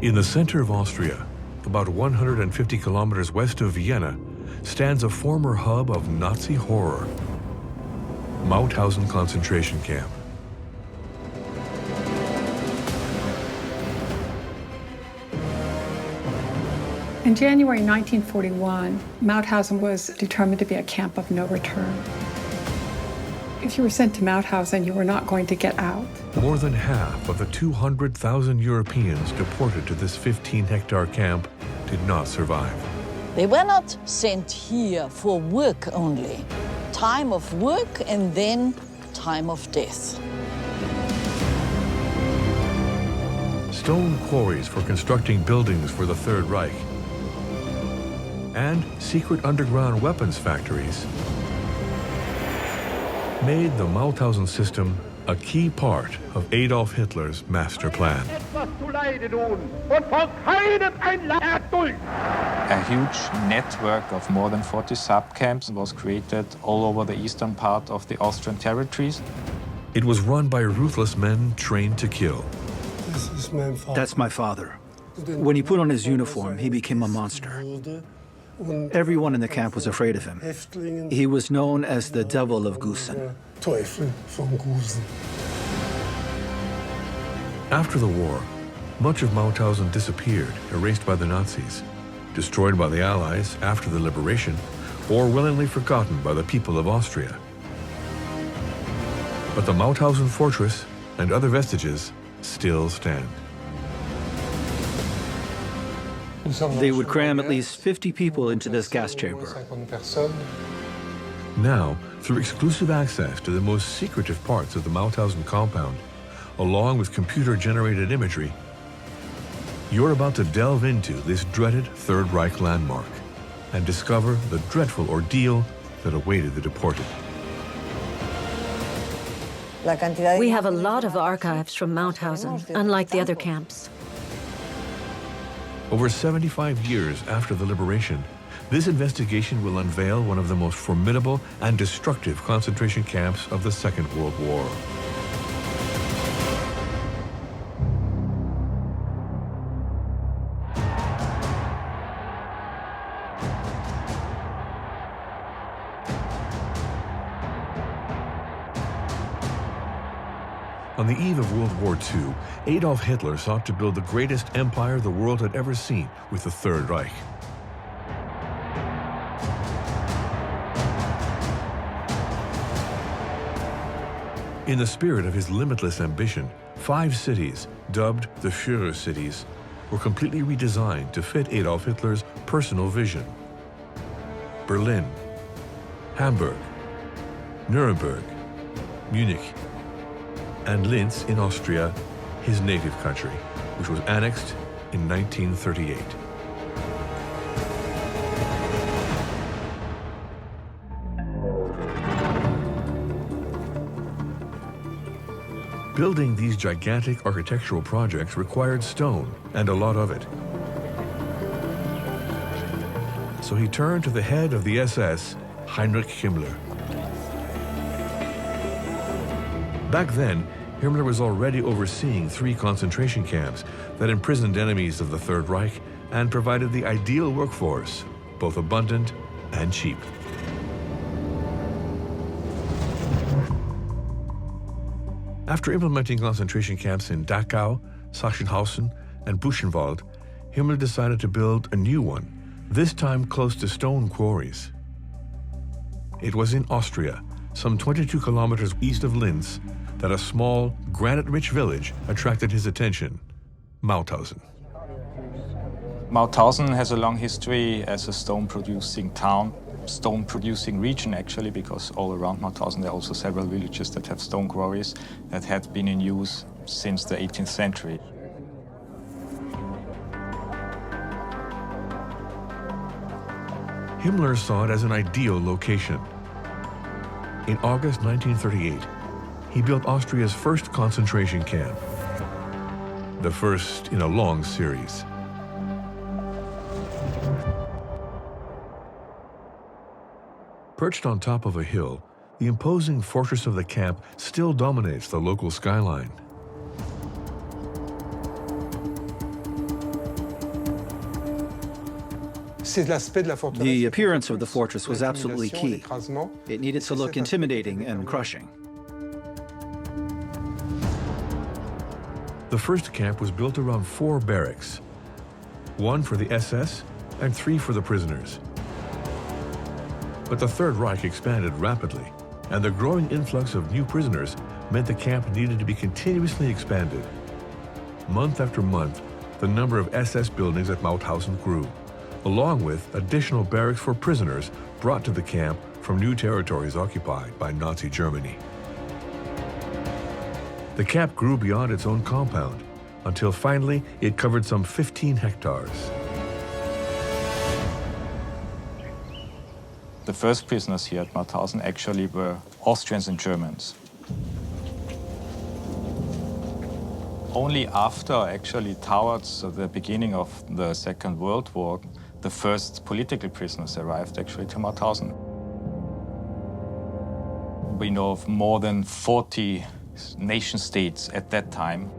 In the center of Austria, about 150 kilometers west of Vienna, stands a former hub of Nazi horror, Mauthausen concentration camp. In January 1941, Mauthausen was determined to be a camp of no return. If you were sent to Mauthausen, you were not going to get out. More than half of the 200,000 Europeans deported to this 15-hectare camp did not survive. They were not sent here for work only. Time of work and then time of death. Stone quarries for constructing buildings for the Third Reich, and secret underground weapons factories made the Mauthausen system a key part of Adolf Hitler's master plan. A huge network of more than 40 sub-camps was created all over the eastern part of the Austrian territories. It was run by ruthless men trained to kill. That's my father. When he put on his uniform, he became a monster. Everyone in the camp was afraid of him. He was known as the Devil of Gusen. After the war, much of Mauthausen disappeared, erased by the Nazis, destroyed by the Allies after the liberation, or willingly forgotten by the people of Austria. But the Mauthausen fortress and other vestiges still stand. They would cram at least 50 people into this gas chamber. Now, through exclusive access to the most secretive parts of the Mauthausen compound, along with computer-generated imagery, you're about to delve into this dreaded Third Reich landmark and discover the dreadful ordeal that awaited the deported. We have a lot of archives from Mauthausen, unlike the other camps. Over 75 years after the liberation, this investigation will unveil one of the most formidable and destructive concentration camps of the Second World War. On the eve of World War II, Adolf Hitler sought to build the greatest empire the world had ever seen with the Third Reich. In the spirit of his limitless ambition, 5 cities, dubbed the Führer cities, were completely redesigned to fit Adolf Hitler's personal vision. Berlin, Hamburg, Nuremberg, Munich, and Linz in Austria, his native country, which was annexed in 1938. Building these gigantic architectural projects required stone, and a lot of it. So he turned to the head of the SS, Heinrich Himmler. Back then, Himmler was already overseeing 3 concentration camps that imprisoned enemies of the Third Reich and provided the ideal workforce, both abundant and cheap. After implementing concentration camps in Dachau, Sachsenhausen, and Buchenwald, Himmler decided to build a new one, this time close to stone quarries. It was in Austria, some 22 kilometers east of Linz, that a small, granite-rich village attracted his attention, Mauthausen. Mauthausen has a long history as a stone-producing town, stone-producing region actually, because all around Mauthausen there are also several villages that have stone quarries that had been in use since the 18th century. Himmler saw it as an ideal location. In August 1938, he built Austria's first concentration camp, the first in a long series. Perched on top of a hill, the imposing fortress of the camp still dominates the local skyline. The appearance of the fortress was absolutely key. It needed to look intimidating and crushing. The first camp was built around 4 barracks, 1 for the SS and 3 for the prisoners. But the Third Reich expanded rapidly, and the growing influx of new prisoners meant the camp needed to be continuously expanded. Month after month, the number of SS buildings at Mauthausen grew, along with additional barracks for prisoners brought to the camp from new territories occupied by Nazi Germany. The camp grew beyond its own compound, until finally it covered some 15 hectares. The first prisoners here at Mauthausen actually were Austrians and Germans. Only after, actually towards the beginning of the Second World War, the first political prisoners arrived actually to Mauthausen. We know of more than 40 nation-states at that time.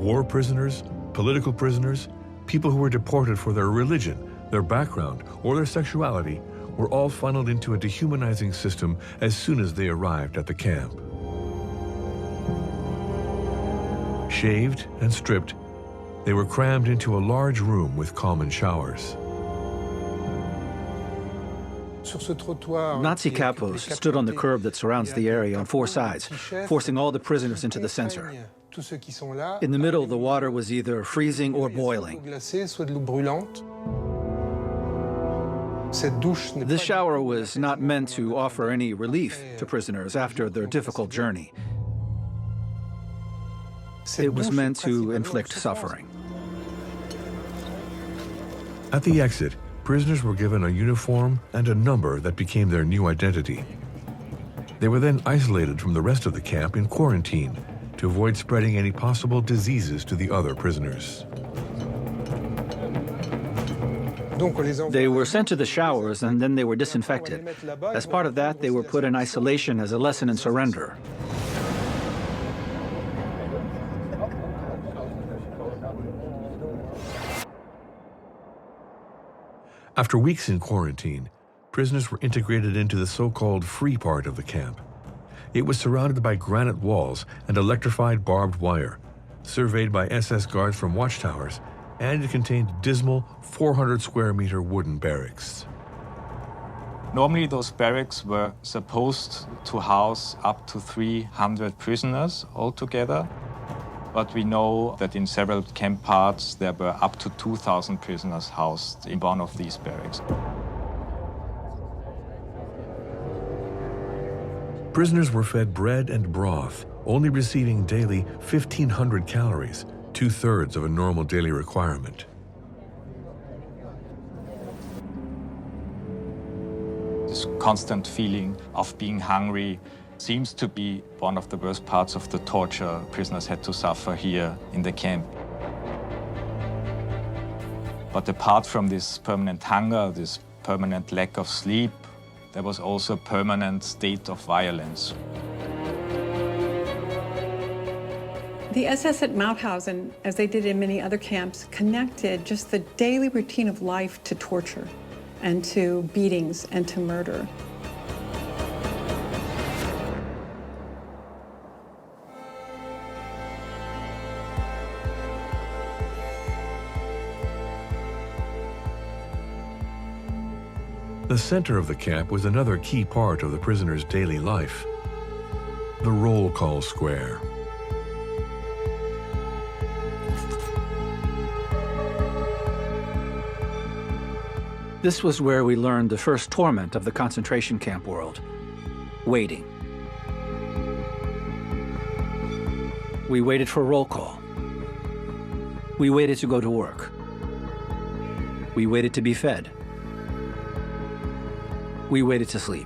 War prisoners, political prisoners, people who were deported for their religion, their background, or their sexuality were all funneled into a dehumanizing system as soon as they arrived at the camp. Shaved and stripped, they were crammed into a large room with common showers. Nazi capos stood on the curb that surrounds the area on 4 sides, forcing all the prisoners into the center. In the middle, the water was either freezing or boiling. This shower was not meant to offer any relief to prisoners after their difficult journey. It was meant to inflict suffering. At the exit, prisoners were given a uniform and a number that became their new identity. They were then isolated from the rest of the camp in quarantine to avoid spreading any possible diseases to the other prisoners. They were sent to the showers and then they were disinfected. As part of that, they were put in isolation as a lesson in surrender. After weeks in quarantine, prisoners were integrated into the so-called free part of the camp. It was surrounded by granite walls and electrified barbed wire, surveyed by SS guards from watchtowers, and it contained dismal 400-square-meter wooden barracks. Normally those barracks were supposed to house up to 300 prisoners altogether. But we know that in several camp parts there were up to 2,000 prisoners housed in one of these barracks. Prisoners were fed bread and broth, only receiving daily 1,500 calories, 2/3 of a normal daily requirement. This constant feeling of being hungry seems to be one of the worst parts of the torture prisoners had to suffer here in the camp. But apart from this permanent hunger, this permanent lack of sleep, there was also a permanent state of violence. The SS at Mauthausen, as they did in many other camps, connected just the daily routine of life to torture and to beatings and to murder. The center of the camp was another key part of the prisoners' daily life, the roll call square. This was where we learned the first torment of the concentration camp world: waiting. We waited for roll call. We waited to go to work. We waited to be fed. We waited to sleep.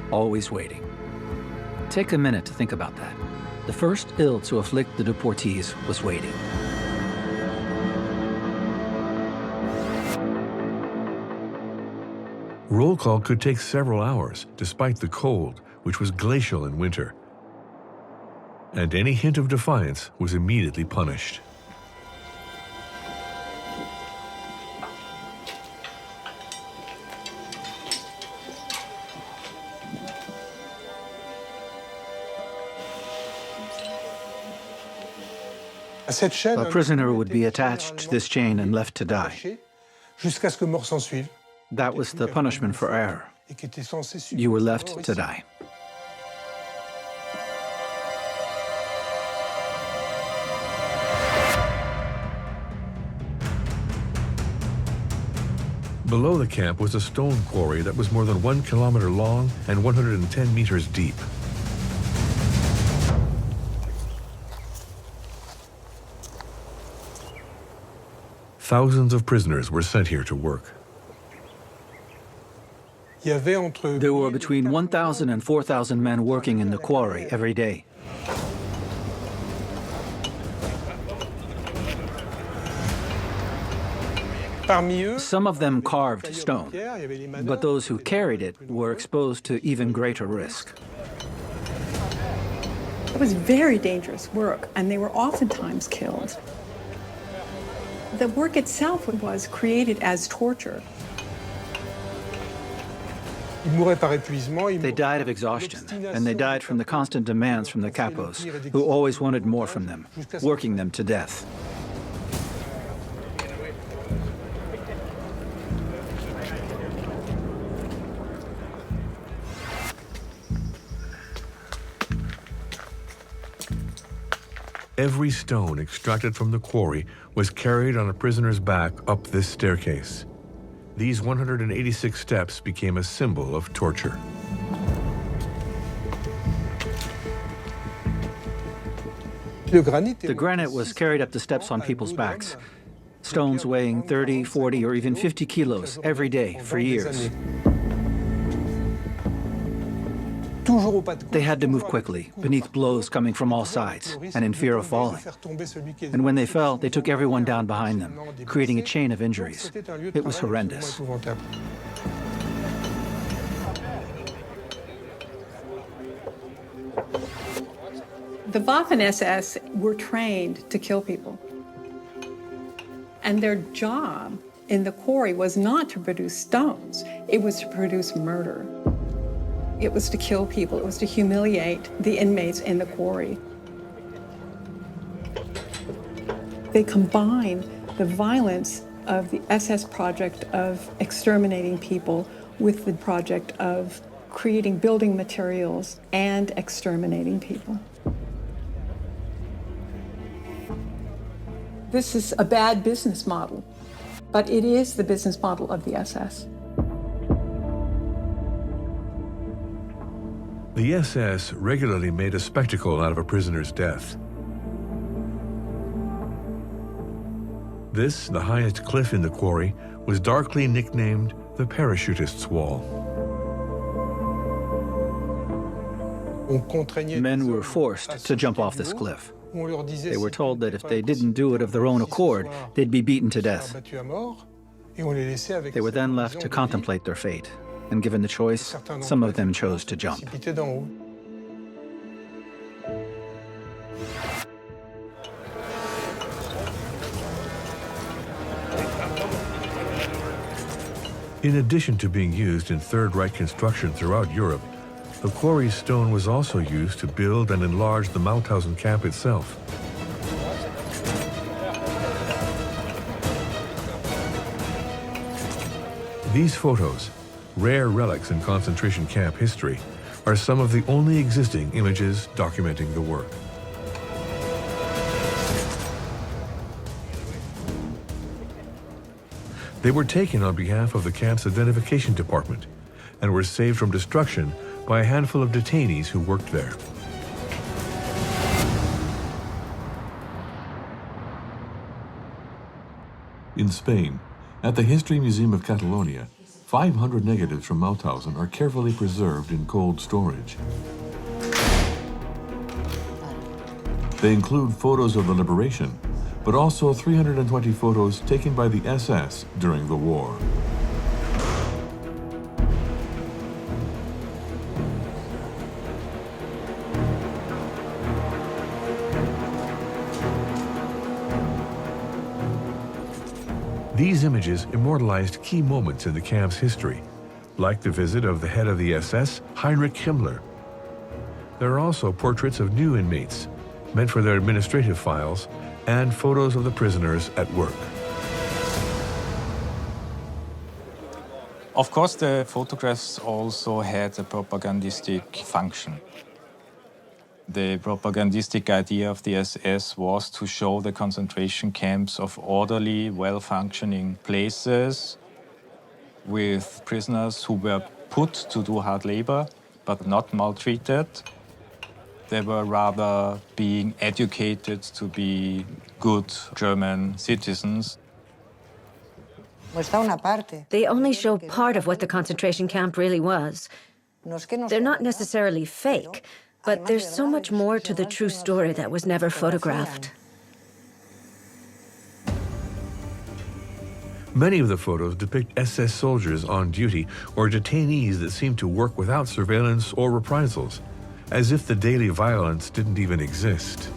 Always waiting. Take a minute to think about that. The first ill to afflict the deportees was waiting. Roll call could take several hours, despite the cold, which was glacial in winter. And any hint of defiance was immediately punished. A prisoner would be attached to this chain and left to die. That was the punishment for error. You were left to die. Below the camp was a stone quarry that was more than 1 kilometer long and 110 meters deep. Thousands of prisoners were sent here to work. There were between 1,000 and 4,000 men working in the quarry every day. Some of them carved stone, but those who carried it were exposed to even greater risk. It was very dangerous work, and they were oftentimes killed. The work itself was created as torture. They died of exhaustion, and they died from the constant demands from the capos, who always wanted more from them, working them to death. Every stone extracted from the quarry was carried on a prisoner's back up this staircase. These 186 steps became a symbol of torture. The granite was carried up the steps on people's backs. Stones weighing 30, 40, or even 50 kilos every day for years. They had to move quickly, beneath blows coming from all sides, and in fear of falling. And when they fell, they took everyone down behind them, creating a chain of injuries. It was horrendous. The Waffen-SS were trained to kill people. And their job in the quarry was not to produce stones, it was to produce murder. It was to kill people. It was to humiliate the inmates in the quarry. They combined the violence of the SS project of exterminating people with the project of creating building materials and exterminating people. This is a bad business model, but it is the business model of the SS. The SS regularly made a spectacle out of a prisoner's death. This, the highest cliff in the quarry, was darkly nicknamed the Parachutist's Wall. Men were forced to jump off this cliff. They were told that if they didn't do it of their own accord, they'd be beaten to death. They were then left to contemplate their fate. And given the choice, some of them chose to jump. In addition to being used in Third Reich construction throughout Europe, the quarry stone was also used to build and enlarge the Mauthausen camp itself. These photos, rare relics in concentration camp history, are some of the only existing images documenting the work. They were taken on behalf of the camp's identification department and were saved from destruction by a handful of detainees who worked there. In Spain, at the History Museum of Catalonia, 500 negatives from Mauthausen are carefully preserved in cold storage. They include photos of the liberation, but also 320 photos taken by the SS during the war. These images immortalized key moments in the camp's history, like the visit of the head of the SS, Heinrich Himmler. There are also portraits of new inmates, meant for their administrative files, and photos of the prisoners at work. Of course, the photographs also had a propagandistic function. The propagandistic idea of the SS was to show the concentration camps of orderly, well-functioning places with prisoners who were put to do hard labor, but not maltreated. They were rather being educated to be good German citizens. They only show part of what the concentration camp really was. They're not necessarily fake, but there's so much more to the true story that was never photographed. Many of the photos depict SS soldiers on duty or detainees that seem to work without surveillance or reprisals, as if the daily violence didn't even exist.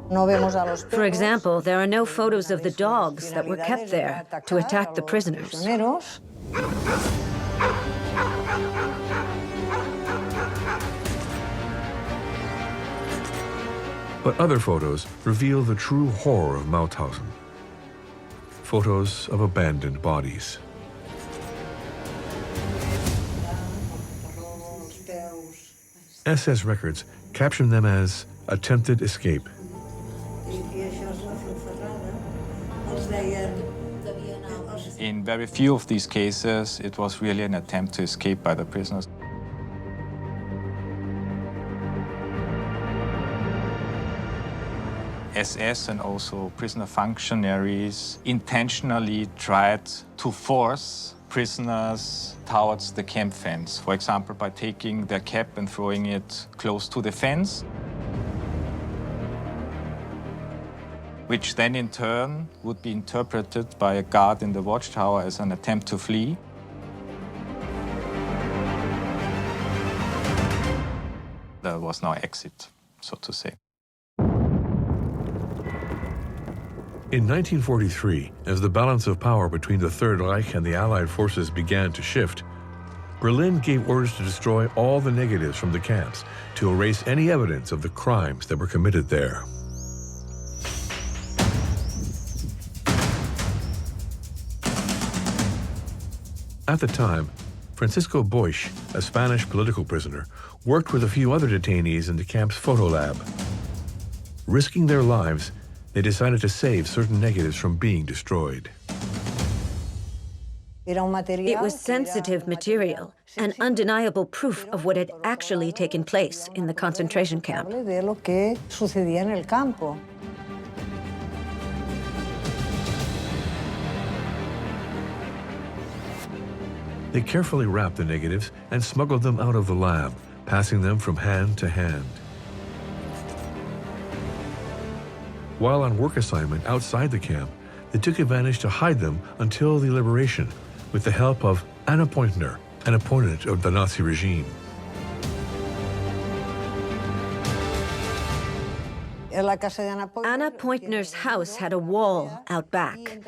For example, there are no photos of the dogs that were kept there to attack the prisoners. But other photos reveal the true horror of Mauthausen. Photos of abandoned bodies. SS records caption them as attempted escape. In very few of these cases, it was really an attempt to escape by the prisoners. SS and also prisoner functionaries intentionally tried to force prisoners towards the camp fence, for example, by taking their cap and throwing it close to the fence, which then in turn would be interpreted by a guard in the watchtower as an attempt to flee. There was no exit, so to say. In 1943, as the balance of power between the Third Reich and the Allied forces began to shift, Berlin gave orders to destroy all the negatives from the camps to erase any evidence of the crimes that were committed there. At the time, Francisco Boix, a Spanish political prisoner, worked with a few other detainees in the camp's photo lab. Risking their lives, they decided to save certain negatives from being destroyed. It was sensitive material, and undeniable proof of what had actually taken place in the concentration camp. They carefully wrapped the negatives and smuggled them out of the lab, passing them from hand to hand. While on work assignment outside the camp, they took advantage to hide them until the liberation, with the help of Anna Pointner, an opponent of the Nazi regime. Anna Pointner's house had a wall out back,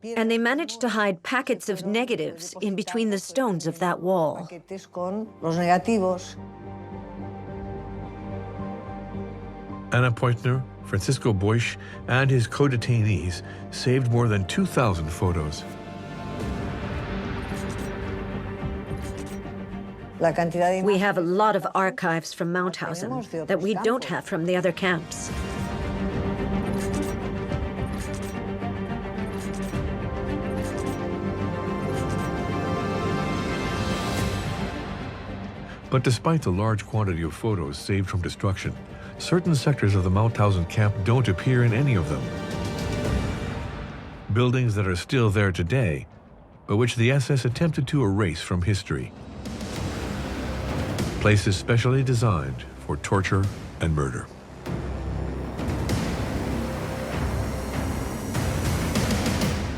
and they managed to hide packets of negatives in between the stones of that wall. Anna Pointner, Francisco Boix, and his co-detainees saved more than 2,000 photos. We have a lot of archives from Mauthausen that we don't have from the other camps. But despite the large quantity of photos saved from destruction, certain sectors of the Mauthausen camp don't appear in any of them. Buildings that are still there today, but which the SS attempted to erase from history. Places specially designed for torture and murder.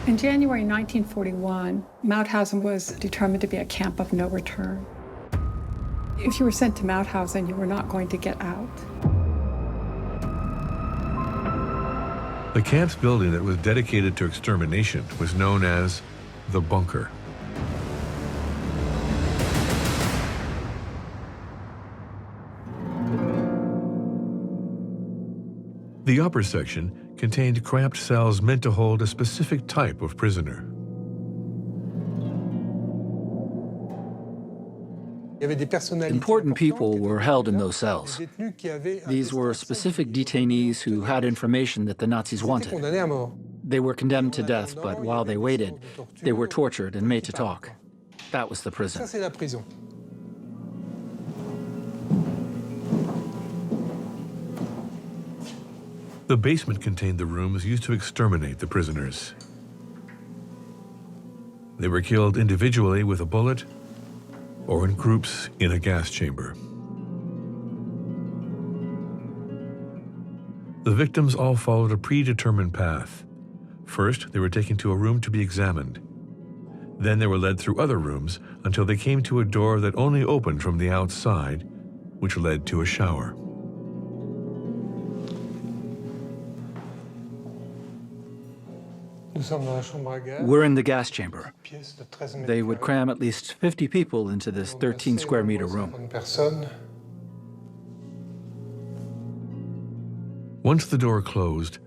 In January 1941, Mauthausen was determined to be a camp of no return. If you were sent to Mauthausen, you were not going to get out. The camp's building that was dedicated to extermination was known as the bunker. The upper section contained cramped cells meant to hold a specific type of prisoner. Important people were held in those cells. These were specific detainees who had information that the Nazis wanted. They were condemned to death, but while they waited, they were tortured and made to talk. That was the prison. The basement contained the rooms used to exterminate the prisoners. They were killed individually with a bullet or in groups in a gas chamber. The victims all followed a predetermined path. First, they were taken to a room to be examined. Then they were led through other rooms until they came to a door that only opened from the outside, which led to a shower. We're in the gas chamber. They would cram at least 50 people into this 13 square meter room. Once the door closed,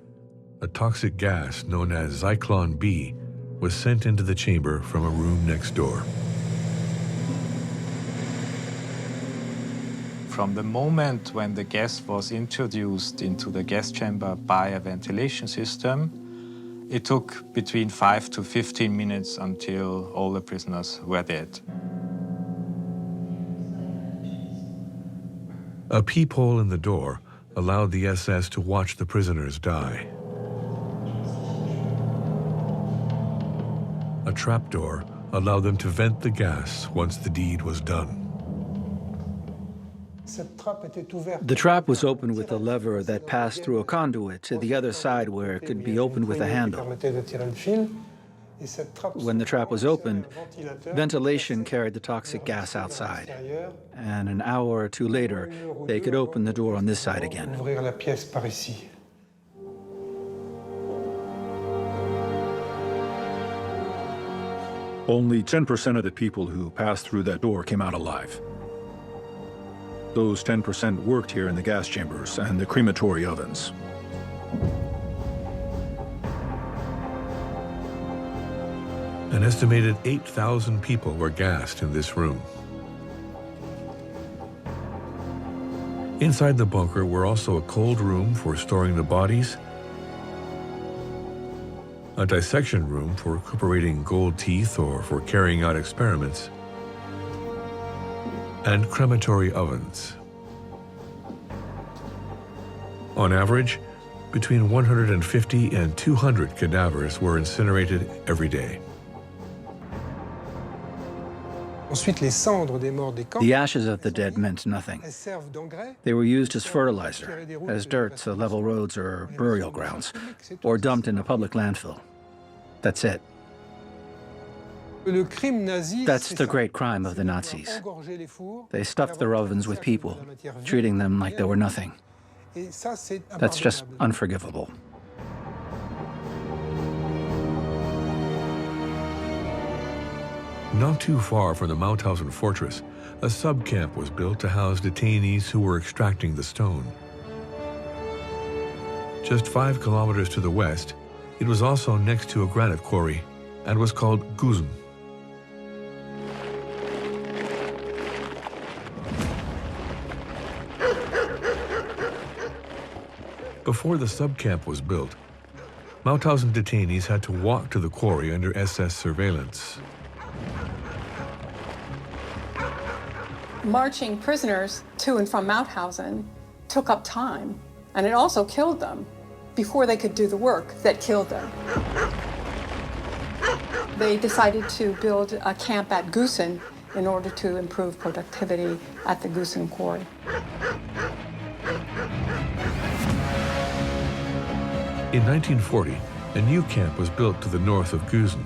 a toxic gas known as Zyklon B was sent into the chamber from a room next door. From the moment when the gas was introduced into the gas chamber by a ventilation system, it took between 5 to 15 minutes until all the prisoners were dead. A peephole in the door allowed the SS to watch the prisoners die. A trapdoor allowed them to vent the gas once the deed was done. The trap was opened with a lever that passed through a conduit to the other side where it could be opened with a handle. When the trap was opened, ventilation carried the toxic gas outside. And an hour or two later, they could open the door on this side again. Only 10% of the people who passed through that door came out alive. Those 10% worked here in the gas chambers and the crematory ovens. An estimated 8,000 people were gassed in this room. Inside the bunker were also a cold room for storing the bodies, a dissection room for recuperating gold teeth or for carrying out experiments, and crematory ovens. On average, between 150 and 200 cadavers were incinerated every day. The ashes of the dead meant nothing. They were used as fertilizer, as dirt to level roads or burial grounds, or dumped in a public landfill. That's it. That's the great crime of the Nazis. They stuffed their ovens with people, treating them like they were nothing. That's just unforgivable. Not too far from the Mauthausen fortress, a sub-camp was built to house detainees who were extracting the stone. Just 5 kilometers to the west, it was also next to a granite quarry and was called Gusen. Before the sub-camp was built, Mauthausen detainees had to walk to the quarry under SS surveillance. Marching prisoners to and from Mauthausen took up time, and it also killed them before they could do the work that killed them. They decided to build a camp at Gusen in order to improve productivity at the Gusen quarry. In 1940, a new camp was built to the north of Gusen.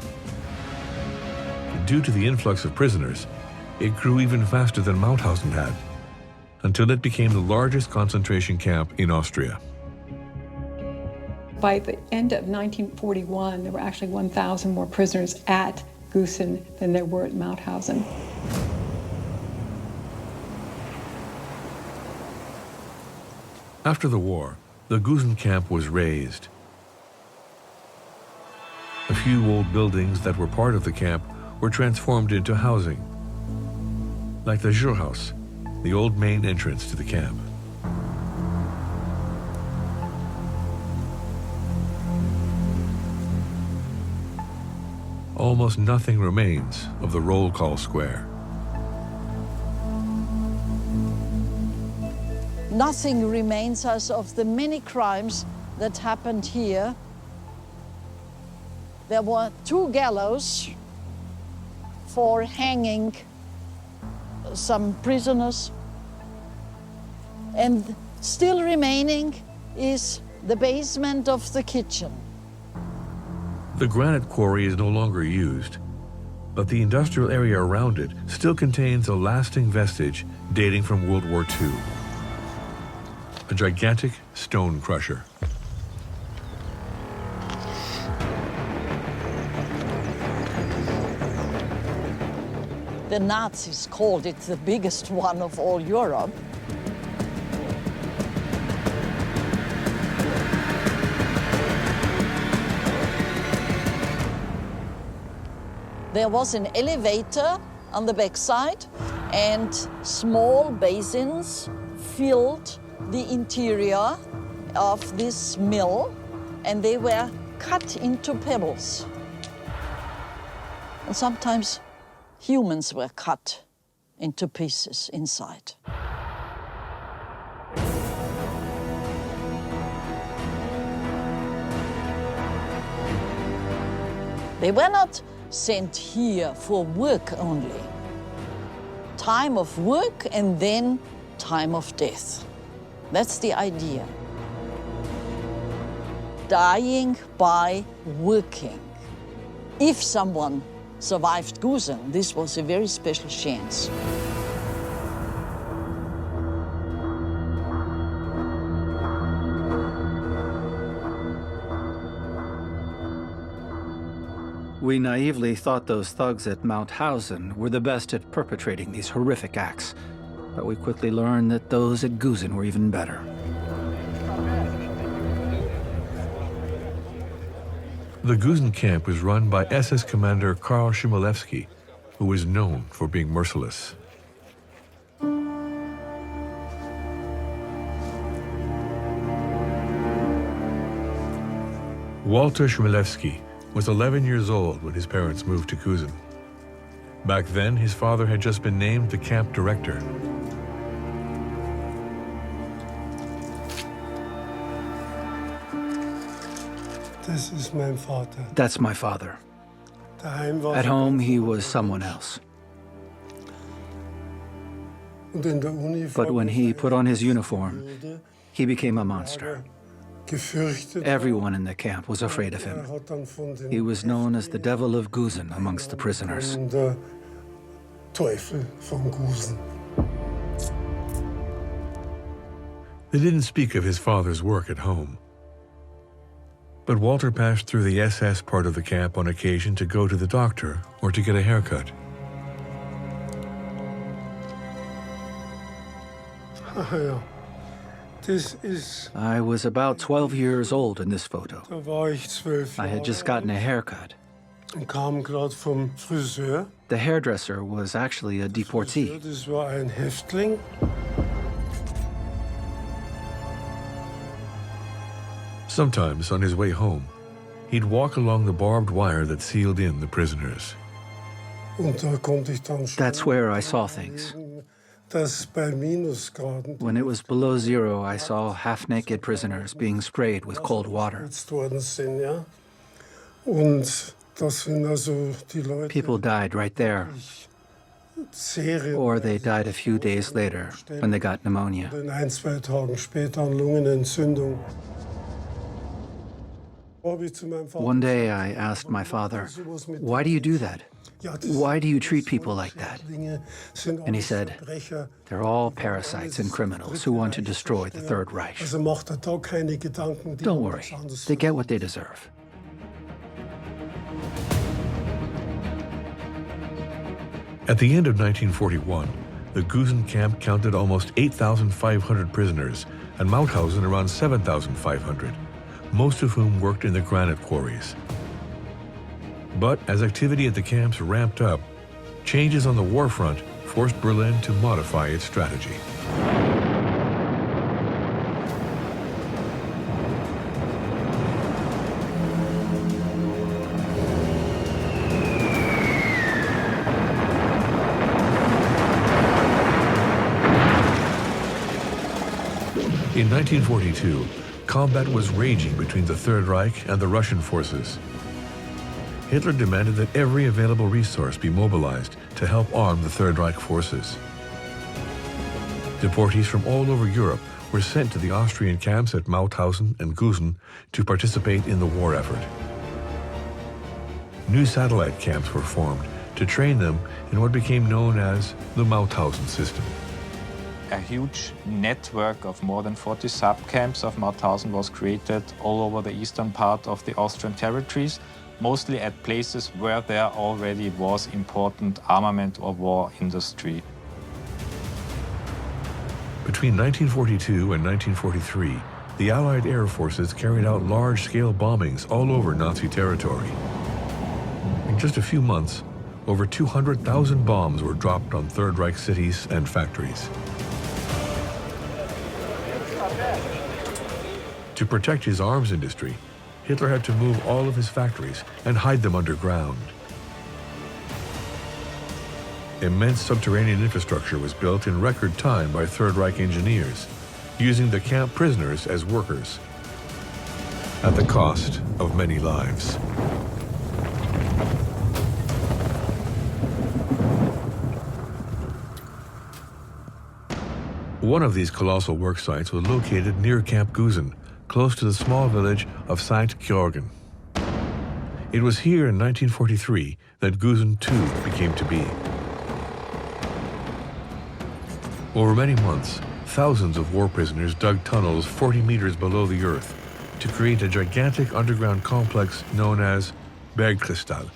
Due to the influx of prisoners, it grew even faster than Mauthausen had, until it became the largest concentration camp in Austria. By the end of 1941, there were actually 1,000 more prisoners at Gusen than there were at Mauthausen. After the war, the Gusen camp was razed. A few old buildings that were part of the camp were transformed into housing, like the Jurhaus, the old main entrance to the camp. Almost nothing remains of the roll call square. Nothing remains as of the many crimes that happened here. There were 2 gallows for hanging some prisoners. And still remaining is the basement of the kitchen. The granite quarry is no longer used, but the industrial area around it still contains a lasting vestige dating from World War II. A gigantic stone crusher. The Nazis called it the biggest one of all Europe. There was an elevator on the backside, and small basins filled the interior of this mill, and they were cut into pebbles. And sometimes humans were cut into pieces inside. They were not sent here for work only. Time of work and then time of death. That's the idea. Dying by working. If someone survived Gusen, this was a very special chance. We naively thought those thugs at Mauthausen were the best at perpetrating these horrific acts, but we quickly learned that those at Gusen were even better. The Gusen camp was run by SS Commander Karl Chmielewski, who was known for being merciless. Walter Chmielewski was 11 years old when his parents moved to Gusen. Back then, his father had just been named the camp director. That's my father. At home, he was someone else. But when he put on his uniform, he became a monster. Everyone in the camp was afraid of him. He was known as the Devil of Gusen amongst the prisoners. They didn't speak of his father's work at home. But Walter passed through the SS part of the camp on occasion to go to the doctor or to get a haircut. I was about 12 years old in this photo. I had just gotten a haircut. The hairdresser was actually a deportee. Sometimes, on his way home, he'd walk along the barbed wire that sealed in the prisoners. That's where I saw things. When it was below zero, I saw half-naked prisoners being sprayed with cold water. People died right there, or they died a few days later when they got pneumonia. One day I asked my father, "Why do you do that? Why do you treat people like that?" And he said, "They're all parasites and criminals who want to destroy the Third Reich. Don't worry, they get what they deserve." At the end of 1941, the Gusen camp counted almost 8,500 prisoners, and Mauthausen around 7,500, most of whom worked in the granite quarries. But as activity at the camps ramped up, changes on the war front forced Berlin to modify its strategy. In 1942, combat was raging between the Third Reich and the Russian forces. Hitler demanded that every available resource be mobilized to help arm the Third Reich forces. Deportees from all over Europe were sent to the Austrian camps at Mauthausen and Gusen to participate in the war effort. New satellite camps were formed to train them in what became known as the Mauthausen system. A huge network of more than 40 sub-camps of Mauthausen was created all over the eastern part of the Austrian territories, mostly at places where there already was important armament or war industry. Between 1942 and 1943, the Allied air forces carried out large-scale bombings all over Nazi territory. In just a few months, over 200,000 bombs were dropped on Third Reich cities and factories. To protect his arms industry, Hitler had to move all of his factories and hide them underground. Immense subterranean infrastructure was built in record time by Third Reich engineers, using the camp prisoners as workers, at the cost of many lives. One of these colossal work sites was located near Camp Gusen, close to the small village of St. Georgen. It was here in 1943 that Gusen II became to be. Over many months, thousands of war prisoners dug tunnels 40 meters below the earth to create a gigantic underground complex known as Bergkristall.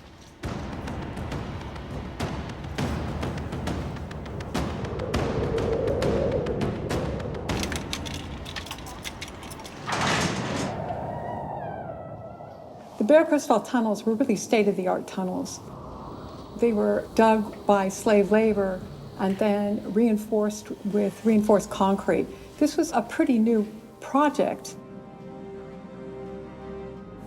The Bergkristall tunnels were really state-of-the-art tunnels. They were dug by slave labor and then reinforced with reinforced concrete. This was a pretty new project.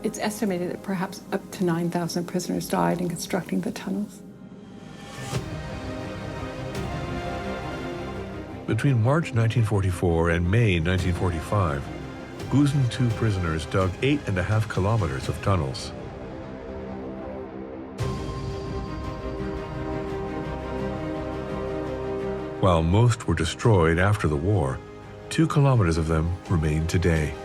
It's estimated that perhaps up to 9,000 prisoners died in constructing the tunnels. Between March 1944 and May 1945, Gusen II prisoners dug 8.5 kilometers of tunnels. While most were destroyed after the war, 2 kilometers of them remain today.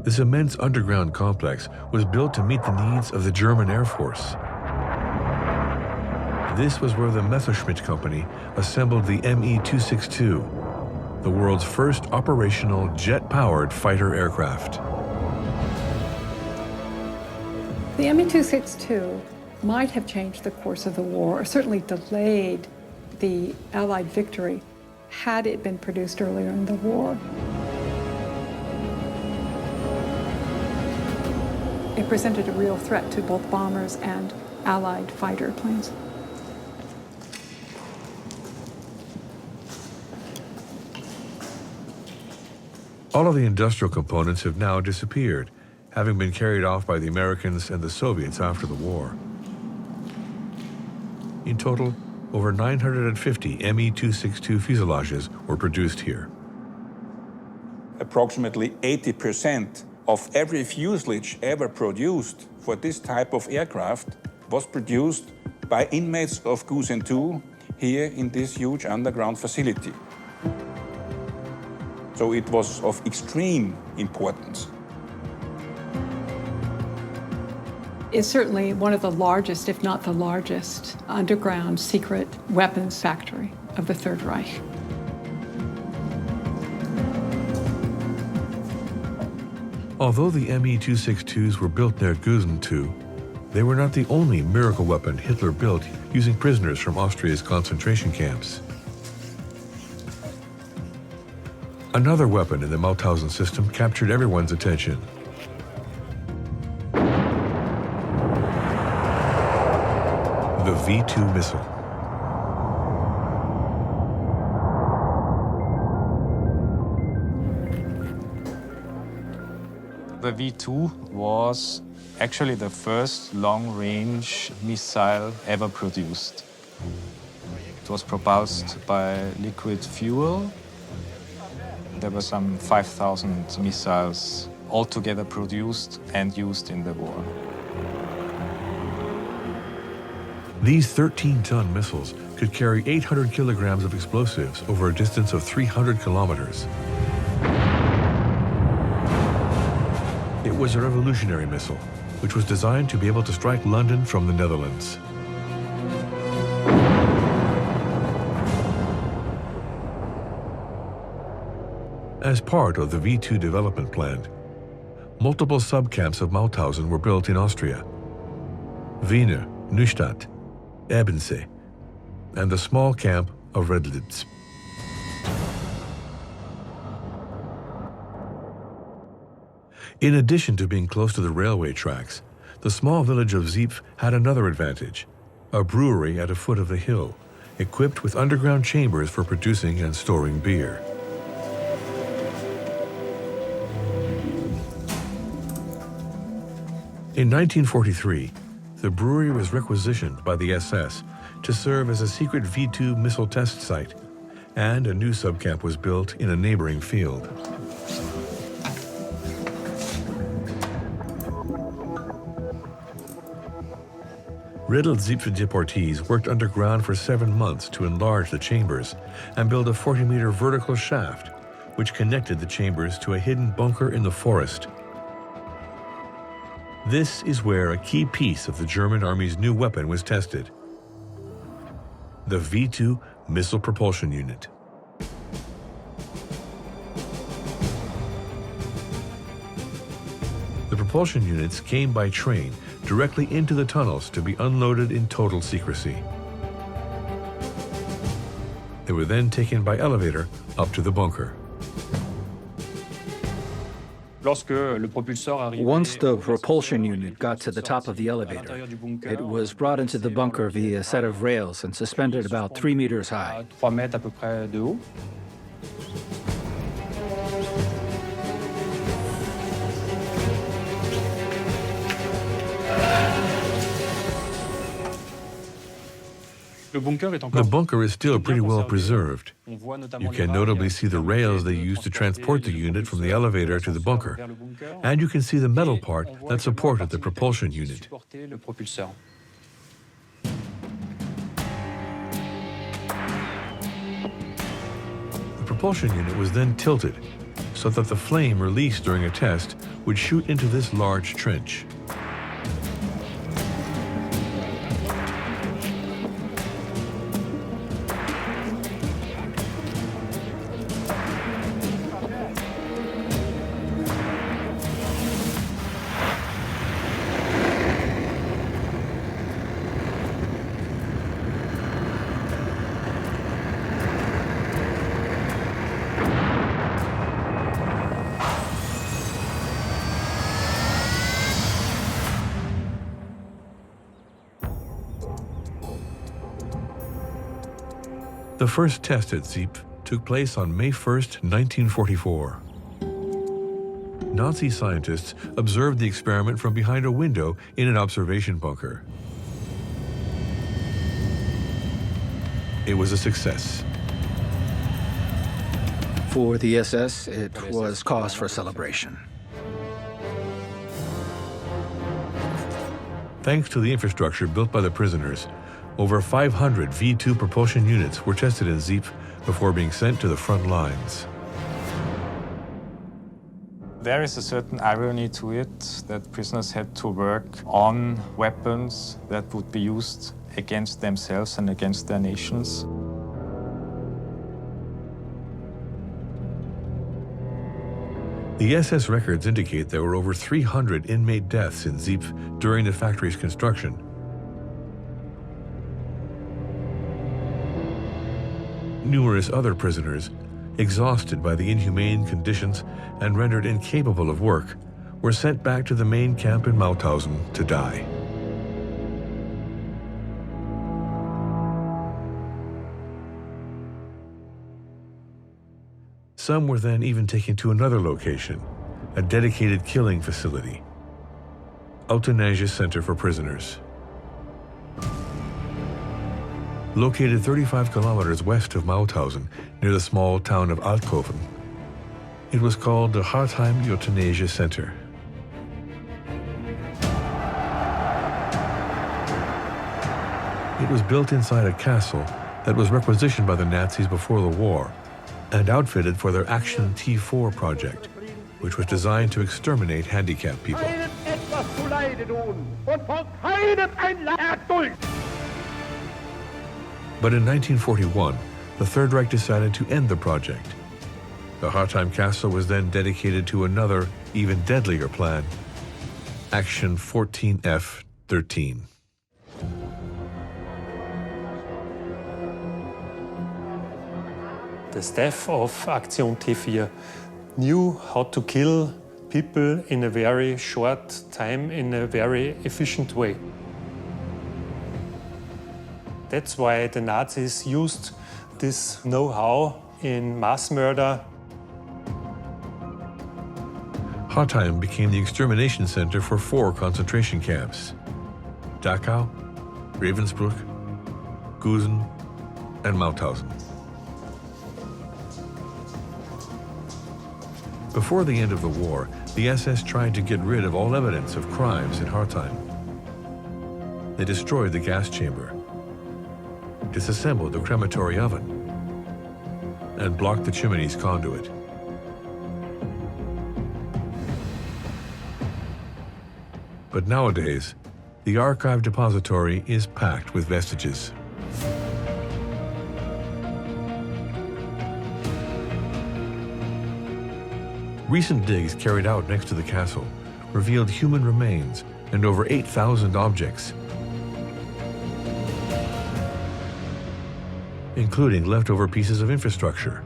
This immense underground complex was built to meet the needs of the German Air Force. This was where the Messerschmitt Company assembled the Me-262, the world's first operational jet-powered fighter aircraft. The Me-262 might have changed the course of the war, or certainly delayed the Allied victory, had it been produced earlier in the war. It presented a real threat to both bombers and Allied fighter planes. All of the industrial components have now disappeared, having been carried off by the Americans and the Soviets after the war. In total, over 950 Me-262 fuselages were produced here. Approximately 80% of every fuselage ever produced for this type of aircraft was produced by inmates of Gusen II here in this huge underground facility. So it was of extreme importance. It's certainly one of the largest, if not the largest, underground secret weapons factory of the Third Reich. Although the Me-262s were built near Gusen too, they were not the only miracle weapon Hitler built using prisoners from Austria's concentration camps. Another weapon in the Mauthausen system captured everyone's attention. The V2 missile. The V2 was actually the first long-range missile ever produced. It was propulsed by liquid fuel. There were some 5,000 missiles altogether produced and used in the war. These 13-ton missiles could carry 800 kilograms of explosives over a distance of 300 kilometers. It was a revolutionary missile, which was designed to be able to strike London from the Netherlands. As part of the V2 development plan, multiple subcamps of Mauthausen were built in Austria. Wiener, Neustadt, Ebensee, and the small camp of Redlitz. In addition to being close to the railway tracks, the small village of Siepf had another advantage, a brewery at the foot of the hill, equipped with underground chambers for producing and storing beer. In 1943, the brewery was requisitioned by the SS to serve as a secret V2 missile test site, and a new subcamp was built in a neighboring field. Riddled Siepfer deportees worked underground for 7 months to enlarge the chambers and build a 40-meter vertical shaft, which connected the chambers to a hidden bunker in the forest. This is where a key piece of the German Army's new weapon was tested: the V2 missile propulsion unit. The propulsion units came by train directly into the tunnels to be unloaded in total secrecy. They were then taken by elevator up to the bunker. Once the propulsion unit got to the top of the elevator, it was brought into the bunker via a set of rails and suspended about 3 meters high. The bunker is still pretty well preserved. You can notably see the rails they used to transport the unit from the elevator to the bunker, and you can see the metal part that supported the propulsion unit. The propulsion unit was then tilted so that the flame released during a test would shoot into this large trench. The first test at Siepf took place on May 1st, 1944. Nazi scientists observed the experiment from behind a window in an observation bunker. It was a success. For the SS, it was cause for celebration. Thanks to the infrastructure built by the prisoners, over 500 V2 propulsion units were tested in Siepf before being sent to the front lines. There is a certain irony to it that prisoners had to work on weapons that would be used against themselves and against their nations. The SS records indicate there were over 300 inmate deaths in Siepf during the factory's construction. Numerous other prisoners, exhausted by the inhumane conditions and rendered incapable of work, were sent back to the main camp in Mauthausen to die. Some were then even taken to another location, a dedicated killing facility, Euthanasia Center for Prisoners. Located 35 kilometers west of Mauthausen, near the small town of Altkofen, it was called the Hartheim Euthanasia Center. It was built inside a castle that was requisitioned by the Nazis before the war and outfitted for their Action T4 project, which was designed to exterminate handicapped people. But in 1941, the Third Reich decided to end the project. The Hartheim Castle was then dedicated to another, even deadlier plan, Action 14F-13. The staff of Aktion T4 knew how to kill people in a very short time, in a very efficient way. That's why the Nazis used this know-how in mass murder. Hartheim became the extermination center for 4 concentration camps: Dachau, Ravensbrück, Gusen, and Mauthausen. Before the end of the war, the SS tried to get rid of all evidence of crimes in Hartheim. They destroyed the gas chamber, disassembled the crematory oven, and blocked the chimney's conduit. But nowadays, the archive depository is packed with vestiges. Recent digs carried out next to the castle revealed human remains and over 8,000 objects, including leftover pieces of infrastructure,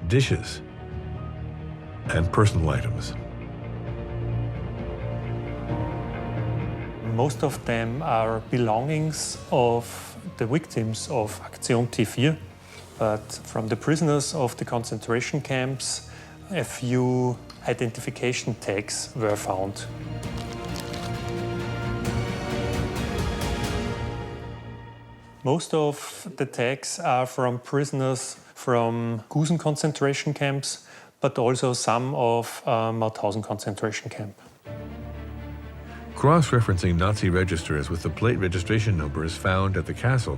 dishes, and personal items. Most of them are belongings of the victims of Aktion T4, but from the prisoners of the concentration camps, a few identification tags were found. Most of the tags are from prisoners from Gusen concentration camps, but also some of Mauthausen concentration camp. Cross-referencing Nazi registers with the plate registration numbers found at the castle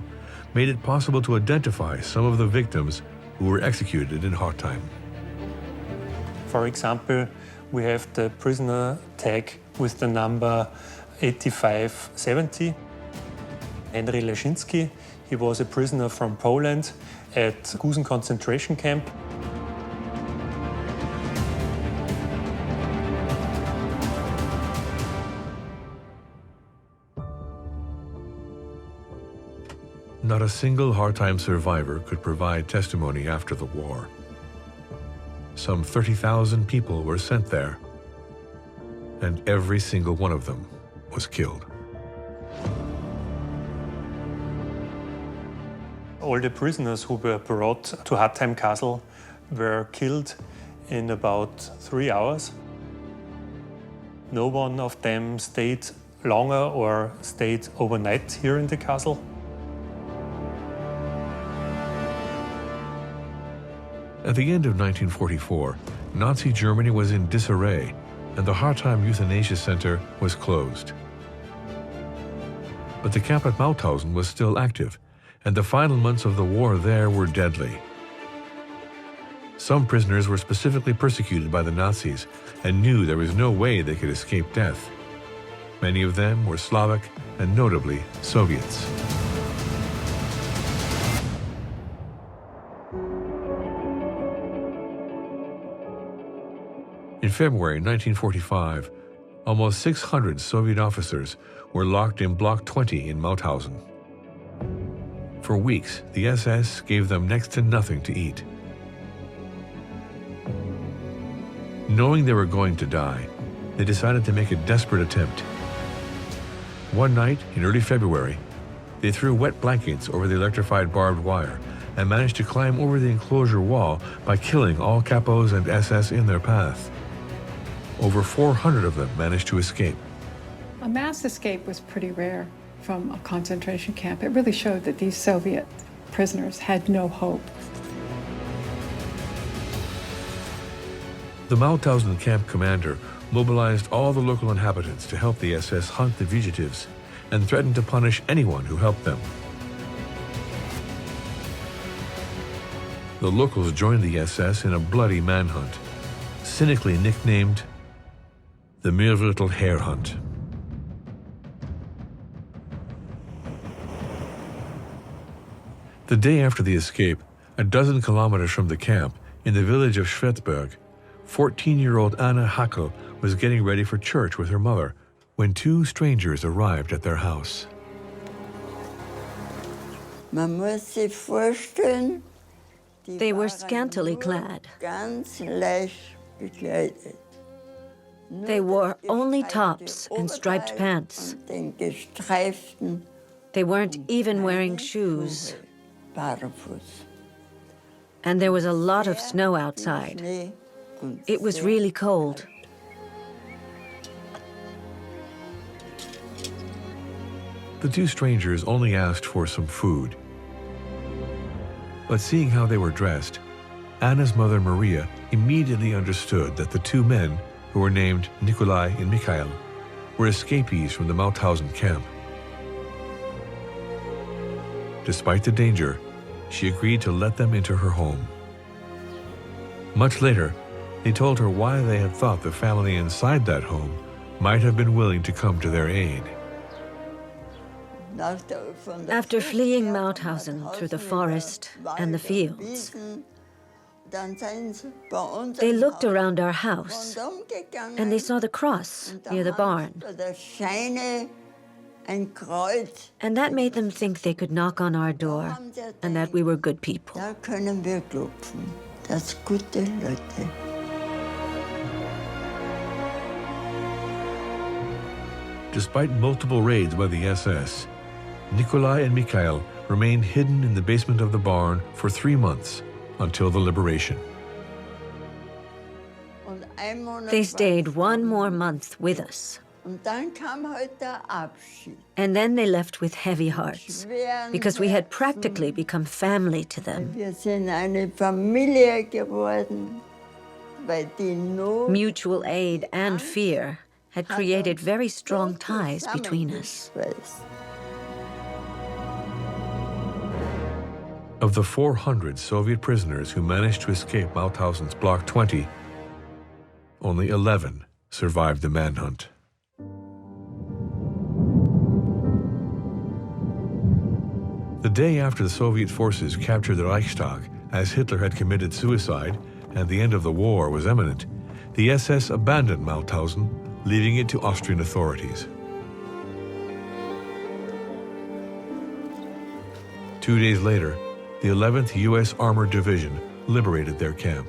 made it possible to identify some of the victims who were executed in Hartheim. For example, we have the prisoner tag with the number 8570. Henry Leszinski, he was a prisoner from Poland at Gusen concentration camp. Not a single Hartheim survivor could provide testimony after the war. Some 30,000 people were sent there, and every single one of them was killed. All the prisoners who were brought to Hartheim Castle were killed in about 3 hours. No one of them stayed longer or stayed overnight here in the castle. At the end of 1944, Nazi Germany was in disarray, and the Hartheim Euthanasia Center was closed. But the camp at Mauthausen was still active, and the final months of the war there were deadly. Some prisoners were specifically persecuted by the Nazis and knew there was no way they could escape death. Many of them were Slavic and notably Soviets. February 1945, almost 600 Soviet officers were locked in Block 20 in Mauthausen. For weeks, the SS gave them next to nothing to eat. Knowing they were going to die, they decided to make a desperate attempt. One night in early February, they threw wet blankets over the electrified barbed wire and managed to climb over the enclosure wall by killing all Capos and SS in their path. Over 400 of them managed to escape. A mass escape was pretty rare from a concentration camp. It really showed that these Soviet prisoners had no hope. The Mauthausen camp commander mobilized all the local inhabitants to help the SS hunt the fugitives and threatened to punish anyone who helped them. The locals joined the SS in a bloody manhunt, cynically nicknamed the Meerviertel Hare Hunt. The day after the escape, a dozen kilometers from the camp, in the village of Schwetzberg, 14-year-old Anna Hackel was getting ready for church with her mother when two strangers arrived at their house. They were scantily clad. They wore only tops and striped pants. They weren't even wearing shoes. And there was a lot of snow outside. It was really cold. The two strangers only asked for some food. But seeing how they were dressed, Anna's mother Maria immediately understood that the two men, who were named Nikolai and Mikhail, were escapees from the Mauthausen camp. Despite the danger, she agreed to let them into her home. Much later, they told her why they had thought the family inside that home might have been willing to come to their aid. After fleeing Mauthausen through the forest and the fields, they looked around our house and they saw the cross near the barn. And that made them think they could knock on our door and that we were good people. Despite multiple raids by the SS, Nikolai and Mikhail remained hidden in the basement of the barn for 3 months until the liberation. They stayed 1 more month with us. And then they left with heavy hearts, because we had practically become family to them. Mutual aid and fear had created very strong ties between us. Of the 400 Soviet prisoners who managed to escape Mauthausen's Block 20, only 11 survived the manhunt. The day after the Soviet forces captured the Reichstag, as Hitler had committed suicide and the end of the war was imminent, the SS abandoned Mauthausen, leaving it to Austrian authorities. 2 days later, the 11th U.S. Armored Division liberated their camp.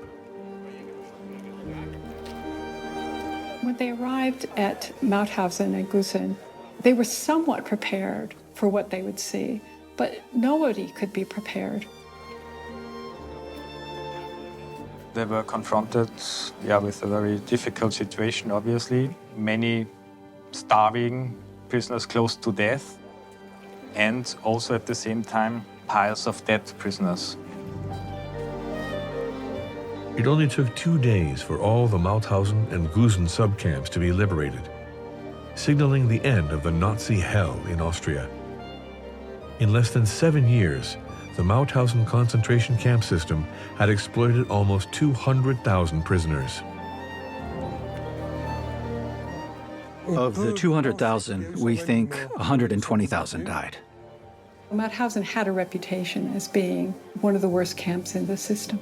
When they arrived at Mauthausen and Gusen, they were somewhat prepared for what they would see, but nobody could be prepared. They were confronted with a very difficult situation, obviously. Many starving, prisoners close to death, and also at the same time, piles of dead prisoners. It only took 2 days for all the Mauthausen and Gusen subcamps to be liberated, signaling the end of the Nazi hell in Austria. In less than 7 years, the Mauthausen concentration camp system had exploited almost 200,000 prisoners. Of the 200,000, we think 120,000 died. Mauthausen had a reputation as being one of the worst camps in the system.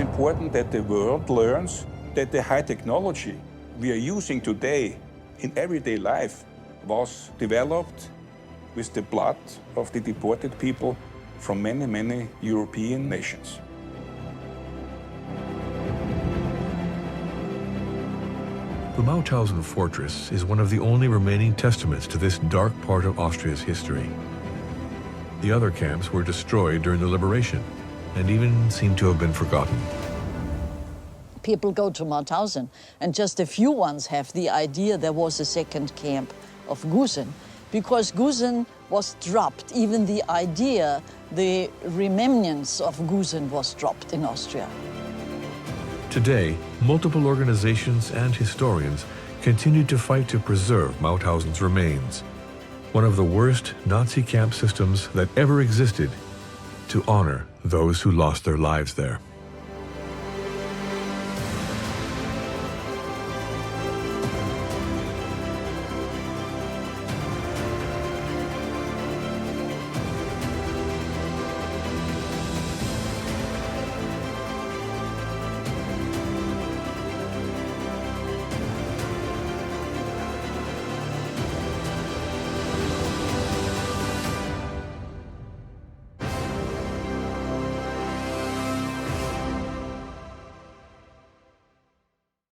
It's important that the world learns that the high technology we are using today in everyday life was developed with the blood of the deported people from many, many European nations. The Mauthausen fortress is one of the only remaining testaments to this dark part of Austria's history. The other camps were destroyed during the liberation and even seem to have been forgotten. People go to Mauthausen, and just a few ones have the idea there was a second camp of Gusen, because Gusen was dropped. Even the idea, the remnants of Gusen was dropped in Austria. Today, multiple organizations and historians continue to fight to preserve Mauthausen's remains, one of the worst Nazi camp systems that ever existed, to honor those who lost their lives there.